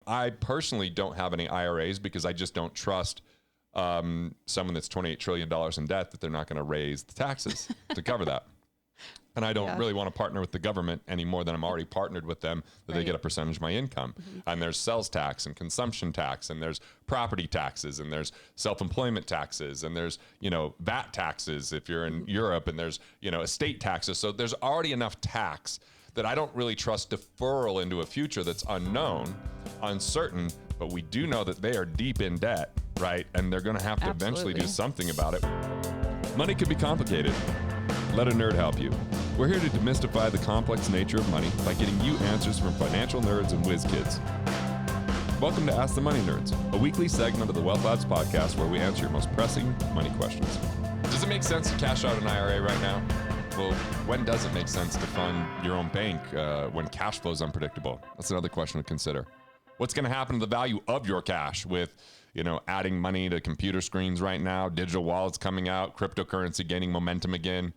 I personally don't have any IRAs because I just don't trust someone that's $28 trillion in debt that they're not going to raise the taxes to cover that. And I don't really want to partner with the government any more than I'm already partnered with them, that they get a percentage of my income. And there's sales tax and consumption tax, and there's property taxes, and there's self-employment taxes, and there's, VAT taxes if you're in Europe, and there's, estate taxes. So there's already enough tax that I don't really trust deferral into a future that's unknown, uncertain, but we do know that they are deep in debt, right? And they're going to have to eventually do something about it. Money can be complicated. Let a nerd help you. We're here to demystify the complex nature of money by getting you answers from financial nerds and whiz kids. Welcome to Ask the Money Nerds, a weekly segment of the Wealth Labs podcast where we answer your most pressing money questions. Does it make sense to cash out an IRA right now? Well, when does it make sense to fund your own bank when cash flow is unpredictable? That's another question to consider. What's going to happen to the value of your cash with, adding money to computer screens right now, digital wallets coming out, cryptocurrency gaining momentum again?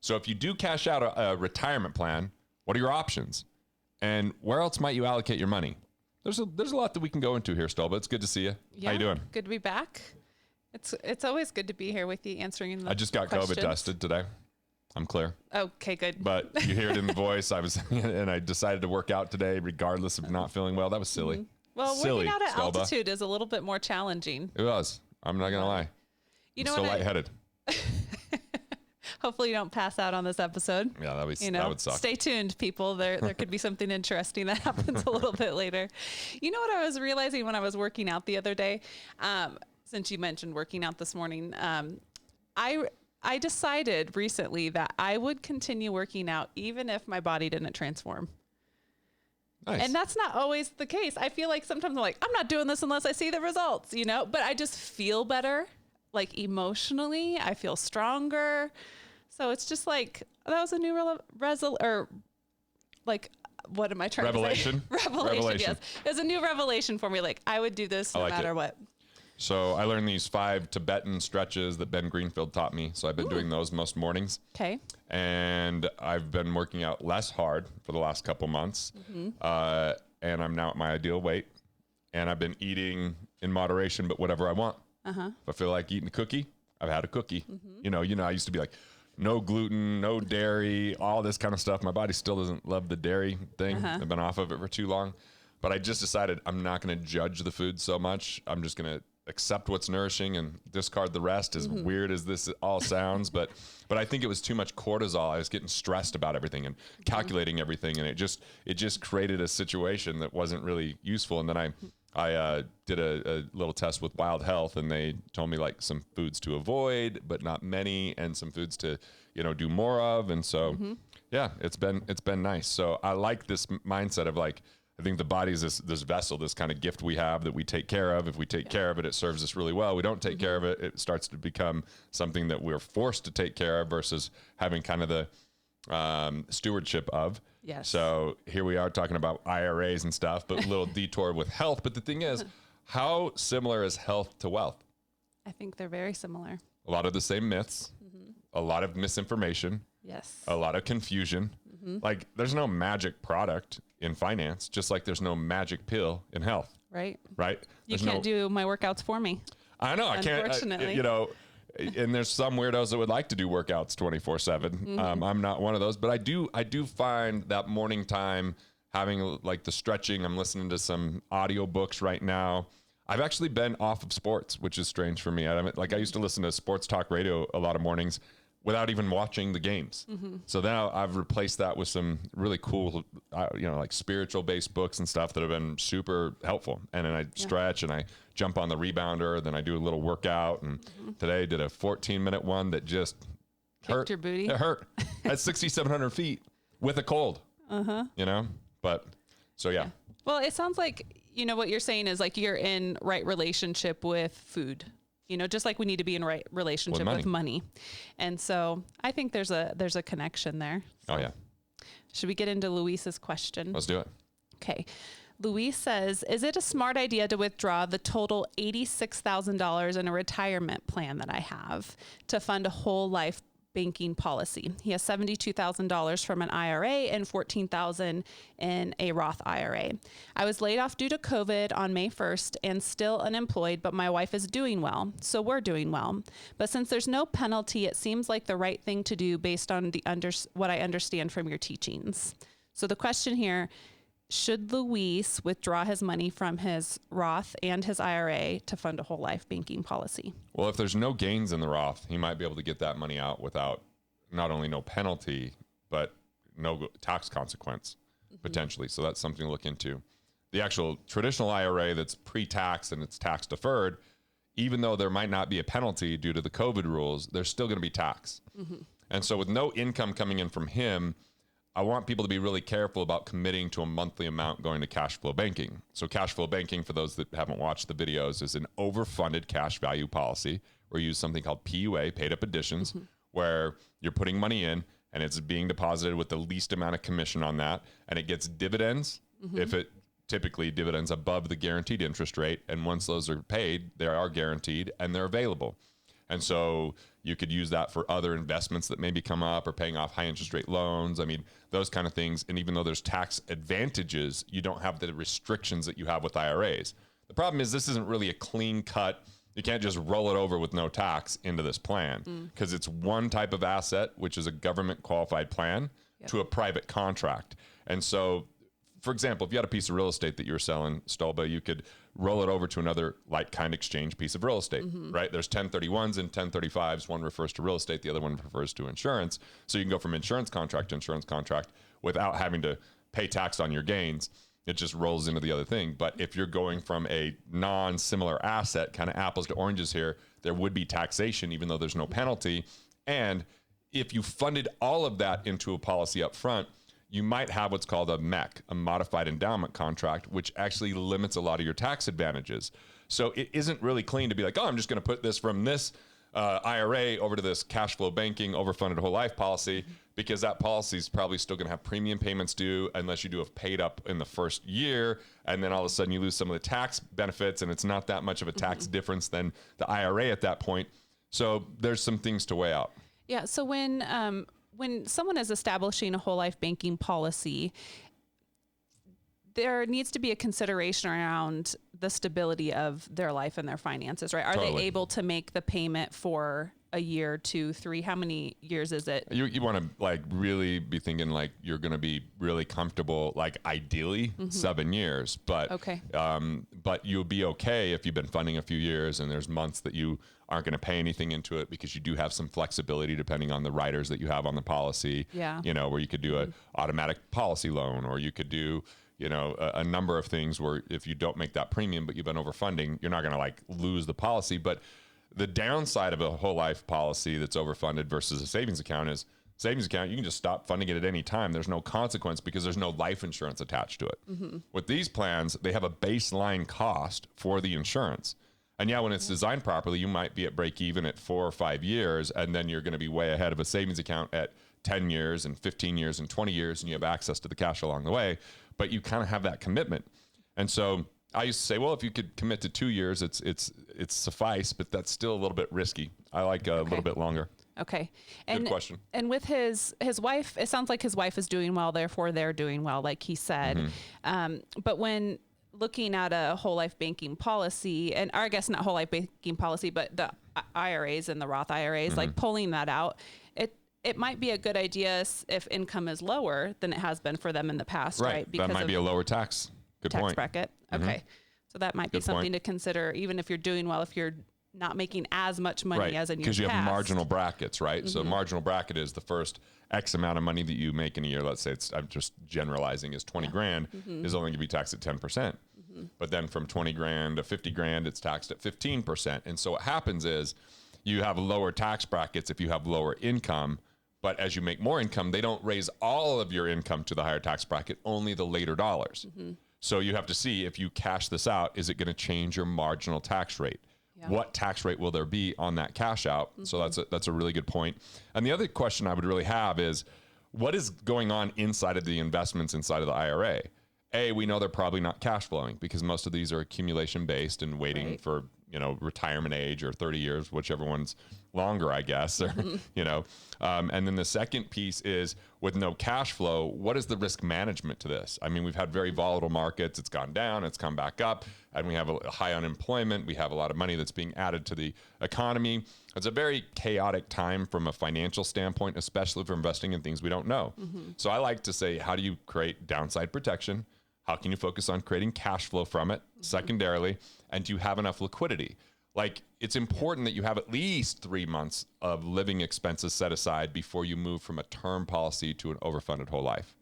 So if you do cash out a retirement plan, what are your options? And where else might you allocate your money? There's a lot that we can go into here, Stolba. It's good to see you. Yeah, how you doing? Good to be back. It's always good to be here with you answering the I just got questions. COVID tested today. I'm clear. Okay, good. But you hear it in the voice. And I decided to work out today regardless of not feeling well. That was silly. Mm-hmm. Well, silly, working out at Stolba. altitude is a little bit more challenging. It was. I'm not going to lie. You know I'm still what? lightheaded. Hopefully you don't pass out on this episode. Yeah, that would suck. Stay tuned, people. There could be something interesting that happens a little bit later. You know what I was realizing when I was working out the other day? Since you mentioned working out this morning, I decided recently that I would continue working out even if my body didn't transform. Nice. And that's not always the case. I feel like sometimes I'm like, I'm not doing this unless I see the results, but I just feel better. Like emotionally, I feel stronger. So it's just like, that was a new what am I trying to say? Revelation, yes. It was a new revelation for me. Like I would do this no matter what. So I learned these 5 Tibetan stretches that Ben Greenfield taught me. So I've been doing those most mornings. Okay. And I've been working out less hard for the last couple months. And I'm now at my ideal weight. And I've been eating in moderation, but whatever I want. If I feel like eating a cookie, I've had a cookie. I used to be like, no gluten, no dairy, all this kind of stuff. My body still doesn't love the dairy thing. I've been off of it for too long. But I just decided I'm not going to judge the food so much. I'm just going to accept what's nourishing and discard the rest, as weird as this all sounds. But I think it was too much cortisol. I was getting stressed about everything and calculating everything. And it just created a situation that wasn't really useful. And then I did a little test with Wild Health, and they told me like some foods to avoid, but not many, and some foods to, do more of. And so, it's been nice. So I like this mindset of like, I think the body is this vessel, this kind of gift we have that we take care of. If we take care of it, it serves us really well. We don't take care of it, it starts to become something that we're forced to take care of versus having kind of the stewardship of. Yes. So here we are talking about IRAs and stuff, but a little detour with health. But the thing is, how similar is health to wealth? I think they're very similar. A lot of the same myths, a lot of misinformation, yes, a lot of confusion. Like there's no magic product in finance, just like there's no magic pill in health. Right. You can't do my workouts for me. I know. I can't, unfortunately. And there's some weirdos that would like to do workouts 24/7. I'm not one of those, but I do find that morning time having like the stretching. I'm listening to some audio books right now. I've actually been off of sports, which is strange for me. I used to listen to sports talk radio a lot of mornings without even watching the games. So now I've replaced that with some really cool, like spiritual based books and stuff that have been super helpful. And then I stretch and I jump on the rebounder, then I do a little workout. And today I did a 14-minute one that just hurt your booty. It hurt at 6,700 feet with a cold, but so yeah. Well, it sounds like, what you're saying is like you're in right relationship with food. Just like we need to be in right relationship with money. And so I think there's a connection there. So oh yeah. Should we get into Luis's question? Let's do it. Okay. Luis says, is it a smart idea to withdraw the total $86,000 in a retirement plan that I have to fund a whole life banking policy. He has $72,000 from an IRA and $14,000 in a Roth IRA. I was laid off due to COVID on May 1st and still unemployed, but my wife is doing well, so we're doing well. But since there's no penalty, it seems like the right thing to do based on what I understand from your teachings. So the question here, should Luis withdraw his money from his Roth and his IRA to fund a whole life banking policy? Well, if there's no gains in the Roth, he might be able to get that money out without not only no penalty, but no tax consequence potentially. So that's something to look into. The actual traditional IRA that's pre-tax and it's tax deferred, even though there might not be a penalty due to the COVID rules, there's still going to be tax. And so with no income coming in from him, I want people to be really careful about committing to a monthly amount going to cash flow banking. So cash flow banking, for those that haven't watched the videos, is an overfunded cash value policy where you use something called PUA, paid up additions, where you're putting money in and it's being deposited with the least amount of commission on that. And it gets dividends if it typically dividends above the guaranteed interest rate. And once those are paid, they are guaranteed and they're available. And so you could use that for other investments that maybe come up or paying off high interest rate loans. I mean, those kind of things. And even though there's tax advantages, you don't have the restrictions that you have with IRAs. The problem is this isn't really a clean cut. You can't just roll it over with no tax into this plan because it's one type of asset, which is a government qualified plan to a private contract. And so, for example, if you had a piece of real estate that you were selling, Stolba, you could roll it over to another like-kind exchange piece of real estate, right? There's 1031s and 1035s. One refers to real estate. The other one refers to insurance. So you can go from insurance contract to insurance contract without having to pay tax on your gains. It just rolls into the other thing. But if you're going from a non-similar asset, kind of apples to oranges here, there would be taxation, even though there's no penalty. And if you funded all of that into a policy up front, you might have what's called a MEC, a modified endowment contract, which actually limits a lot of your tax advantages. So it isn't really clean to be like, oh, I'm just going to put this from this IRA over to this cash flow banking overfunded whole life policy, because that policy is probably still going to have premium payments due unless you do have paid up in the first year. And then all of a sudden you lose some of the tax benefits and it's not that much of a tax difference than the IRA at that point. So there's some things to weigh out. Yeah. So when someone is establishing a whole life banking policy, there needs to be a consideration around the stability of their life and their finances, right? Are they able to make the payment for a year, 2, 3? How many years is it? You want to like really be thinking like you're going to be really comfortable, like ideally 7 years, but but you'll be okay if you've been funding a few years and there's months that you aren't going to pay anything into it because you do have some flexibility depending on the riders that you have on the policy. Yeah. You know, where you could do an automatic policy loan, or you could do, you know, a number of things where if you don't make that premium, but you've been overfunding, you're not going to like lose the policy. But the downside of a whole life policy that's overfunded versus a savings account is savings account, you can just stop funding it at any time. There's no consequence because there's no life insurance attached to it. With these plans, they have a baseline cost for the insurance. And yeah, when it's designed properly, you might be at break even at 4 or 5 years, and then you're going to be way ahead of a savings account at 10 years and 15 years and 20 years, and you have access to the cash along the way, but you kind of have that commitment. And so I used to say, well, if you could commit to 2 years, it's suffice, but that's still a little bit risky. I like a little bit longer. Okay. Good question. And with his wife, it sounds like his wife is doing well, therefore they're doing well, like he said. But when looking at a whole life banking policy, or I guess not whole life banking policy, but the IRAs and the Roth IRAs, like pulling that out, it might be a good idea if income is lower than it has been for them in the past, right? Because that might be a lower tax. Good tax point. bracket. Okay. So that might be something to consider, even if you're doing well, if you're not making as much money as in years past. Because you have marginal brackets, right? So marginal bracket is the first X amount of money that you make in a year. Let's say I'm just generalizing, is 20 grand is only going to be taxed at 10%. But then from 20 grand to 50 grand, it's taxed at 15%. And so what happens is you have lower tax brackets if you have lower income. But as you make more income, they don't raise all of your income to the higher tax bracket, only the later dollars. So you have to see, if you cash this out, is it going to change your marginal tax rate? Yeah. What tax rate will there be on that cash out? So that's a really good point. And the other question I would really have is, what is going on inside of the investments inside of the IRA? We know they're probably not cash flowing because most of these are accumulation based and waiting for retirement age or 30 years, whichever one's longer, I guess, or, and then the second piece is with no cash flow, what is the risk management to this? I mean, we've had very volatile markets. It's gone down, it's come back up, and we have a high unemployment. We have a lot of money that's being added to the economy. It's a very chaotic time from a financial standpoint, especially for investing in things we don't know. So I like to say, how do you create downside protection? How can you focus on creating cash flow from it? Secondarily, and do you have enough liquidity? Like, it's important that you have at least 3 months of living expenses set aside before you move from a term policy to an overfunded whole life.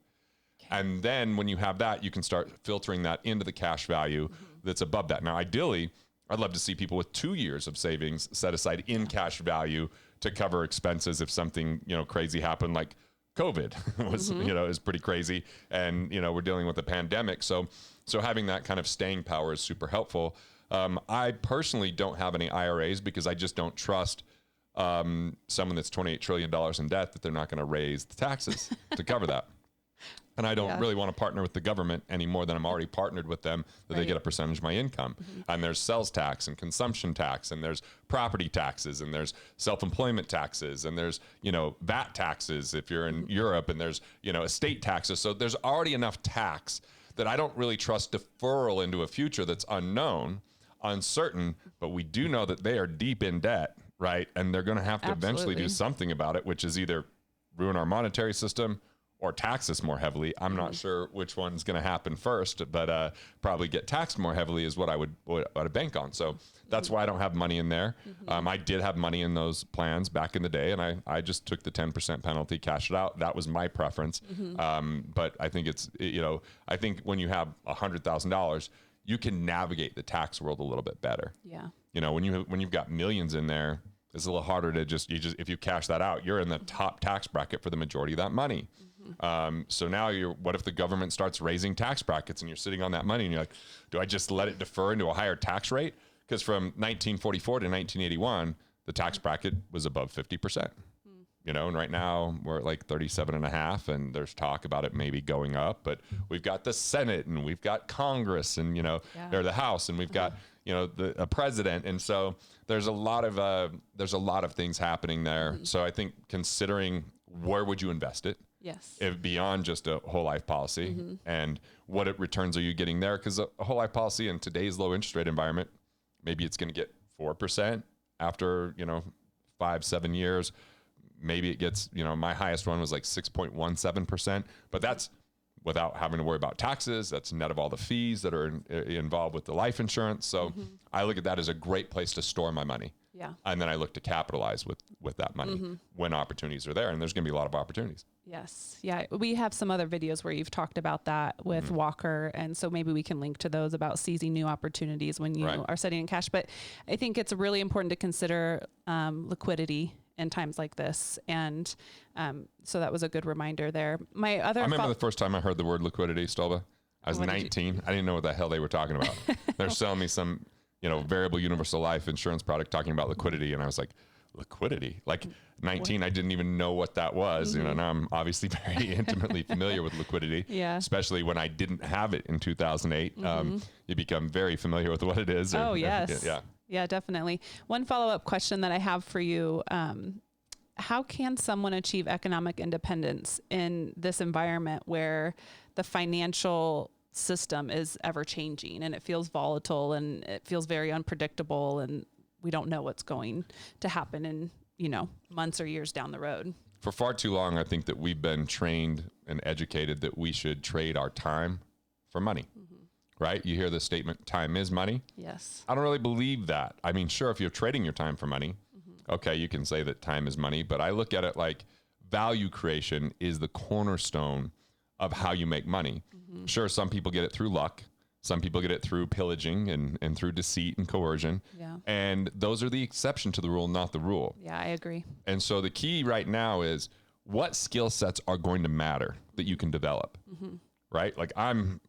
And then when you have that, you can start filtering that into the cash value that's above that. Now, ideally, I'd love to see people with 2 years of savings set aside in cash value to cover expenses if something, crazy happened, like COVID was, is pretty crazy. And, we're dealing with a pandemic. So having that kind of staying power is super helpful. I personally don't have any IRAs because I just don't trust someone that's $28 trillion in debt that they're not going to raise the taxes to cover that. And I don't really want to partner with the government any more than I'm already partnered with them, that they get a percentage of my income. And there's sales tax and consumption tax, and there's property taxes, and there's self-employment taxes, and there's, VAT taxes if you're in Europe, and there's, estate taxes. So there's already enough tax that I don't really trust deferral into a future that's unknown, uncertain, but we do know that they are deep in debt, right? And they're going to have to eventually do something about it, which is either ruin our monetary system or tax us more heavily. I'm not sure which one's going to happen first, but probably get taxed more heavily is what I would bank on. So that's why I don't have money in there. I did have money in those plans back in the day, and I just took the 10% penalty, cashed it out. That was my preference. But I think it's, I think when you have $100,000, you can navigate the tax world a little bit better. Yeah. When you've got millions in there, it's a little harder to if you cash that out, you're in the top tax bracket for the majority of that money. So now what if the government starts raising tax brackets and you're sitting on that money and you're like, do I just let it defer into a higher tax rate? Because from 1944 to 1981, the tax bracket was above 50%. And right now we're at like 37.5, and there's talk about it maybe going up, but we've got the Senate and we've got Congress and, or the House, and we've got, a president. And so there's a lot of things happening there. So I think considering where would you invest it? Yes. Beyond just a whole life policy and what returns are you getting there? Because a whole life policy in today's low interest rate environment, maybe it's going to get 4% after, 5-7 years. Maybe it gets, my highest one was like 6.17%, but that's without having to worry about taxes. That's net of all the fees that are involved with the life insurance. So I look at that as a great place to store my money. Yeah. And then I look to capitalize with that money when opportunities are there. And there's going to be a lot of opportunities. Yes. Yeah. We have some other videos where you've talked about that with Walker. And so maybe we can link to those about seizing new opportunities when you are sitting in cash. But I think it's really important to consider liquidity in times like this. And so that was a good reminder there. I remember the first time I heard the word liquidity, Stolba. I was 19. I didn't know what the hell they were talking about. They're selling me some, variable universal life insurance product talking about liquidity. And I was like, liquidity? Like 19, I didn't even know what that was. Now I'm obviously very intimately familiar with liquidity, especially when I didn't have it in 2008. You become very familiar with what it is. Yes. Yeah, definitely. One follow-up question that I have for you. How can someone achieve economic independence in this environment where the financial system is ever changing and it feels volatile and it feels very unpredictable, and we don't know what's going to happen in, months or years down the road? For far too long, I think that we've been trained and educated that we should trade our time for money. Right? You hear the statement, time is money. Yes. I don't really believe that. I mean, sure, if you're trading your time for money, okay, you can say that time is money, but I look at it like value creation is the cornerstone of how you make money. Sure, some people get it through luck. Some people get it through pillaging and through deceit and coercion. Yeah. And those are the exception to the rule, not the rule. Yeah, I agree. And so the key right now is what skill sets are going to matter that you can develop, right? Like I'm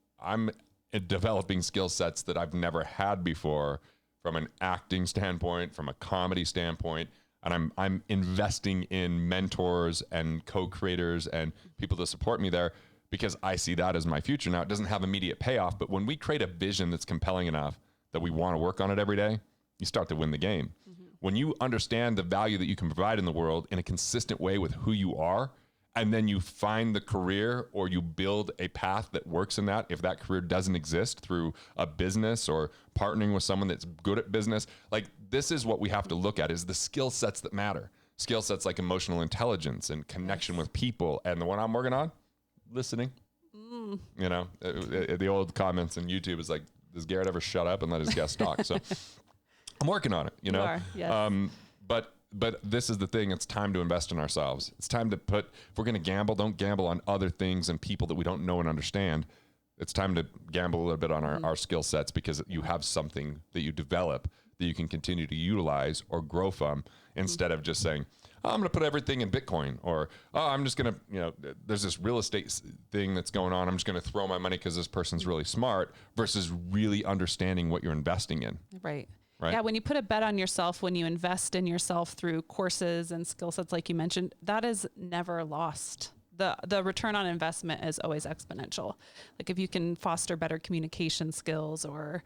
developing skill sets that I've never had before from an acting standpoint, from a comedy standpoint. And I'm investing in mentors and co-creators and people to support me there because I see that as my future. Now, it doesn't have immediate payoff, but when we create a vision that's compelling enough that we want to work on it every day, you start to win the game. When you understand the value that you can provide in the world in a consistent way with who you are, and then you find the career or you build a path that works in that, if that career doesn't exist through a business or partnering with someone that's good at business, like this is what we have to look at is the skill sets that matter. Skill sets like emotional intelligence and connection with people. And the one I'm working on, listening. You know, the old comments on YouTube is like, does Garrett ever shut up and let his guests talk? So I'm working on it, you know. You are, yes. But this is the thing. It's time to invest in ourselves. It's time to if we're going to gamble, don't gamble on other things and people that we don't know and understand. It's time to gamble a little bit on our skill sets because you have something that you develop that you can continue to utilize or grow from instead of just saying, oh, I'm going to put everything in Bitcoin or, oh, I'm just going to, you know, there's this real estate thing that's going on. I'm just going to throw my money because this person's really smart versus really understanding what you're investing in. Right. Right? Yeah, when you put a bet on yourself, when you invest in yourself through courses and skill sets like you mentioned, that is never lost. The return on investment is always exponential. Like if you can foster better communication skills or,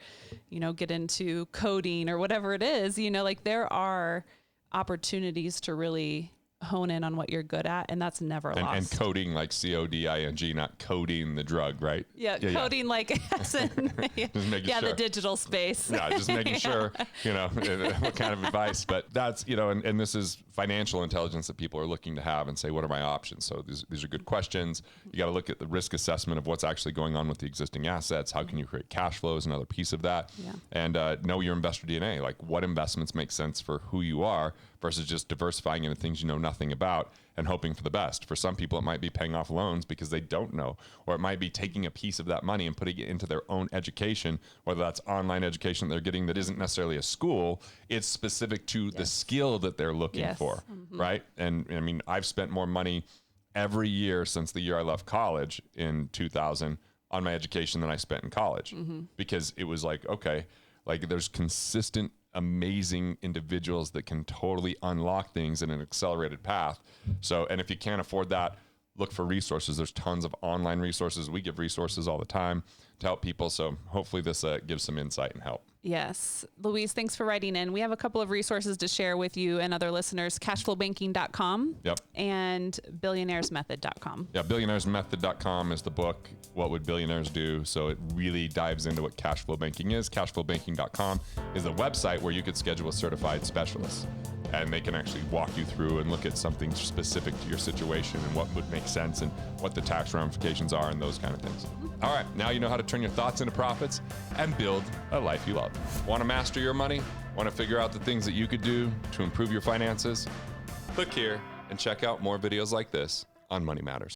you know, get into coding or whatever it is, you know, like there are opportunities to really hone in on what you're good at, and that's never lost. And coding like CODING, not coding the drug, right? Yeah, coding like as in, just making sure. the digital space. Yeah, just making sure, you know, what kind of advice. But that's, you know, and this is financial intelligence that people are looking to have and say, what are my options? So these are good questions. You got to look at the risk assessment of what's actually going on with the existing assets. How can you create cash flow is another piece of that. Yeah. And know your investor DNA, like what investments make sense for who you are versus just diversifying into things you know nothing about and hoping for the best. For some people, it might be paying off loans because they don't know, or it might be taking a piece of that money and putting it into their own education, whether that's online education they're getting that isn't necessarily a school, it's specific to the skill that they're looking for, right? And I mean, I've spent more money every year since the year I left college in 2000 on my education than I spent in college because it was like, okay, like there's consistent amazing individuals that can totally unlock things in an accelerated path. So, and if you can't afford that, look for resources. There's tons of online resources. We give resources all the time to help people. So hopefully this gives some insight and help. Yes. Louise, thanks for writing in. We have a couple of resources to share with you and other listeners, cashflowbanking.com and billionairesmethod.com. Yeah, billionairesmethod.com is the book, What Would Billionaires Do? So it really dives into what cash flow banking is. Cashflowbanking.com is a website where you could schedule a certified specialist and they can actually walk you through and look at something specific to your situation and what would make sense and what the tax ramifications are and those kind of things. All right, now you know how to turn your thoughts into profits and build a life you love. Want to master your money? Want to figure out the things that you could do to improve your finances? Click here and check out more videos like this on Money Matters.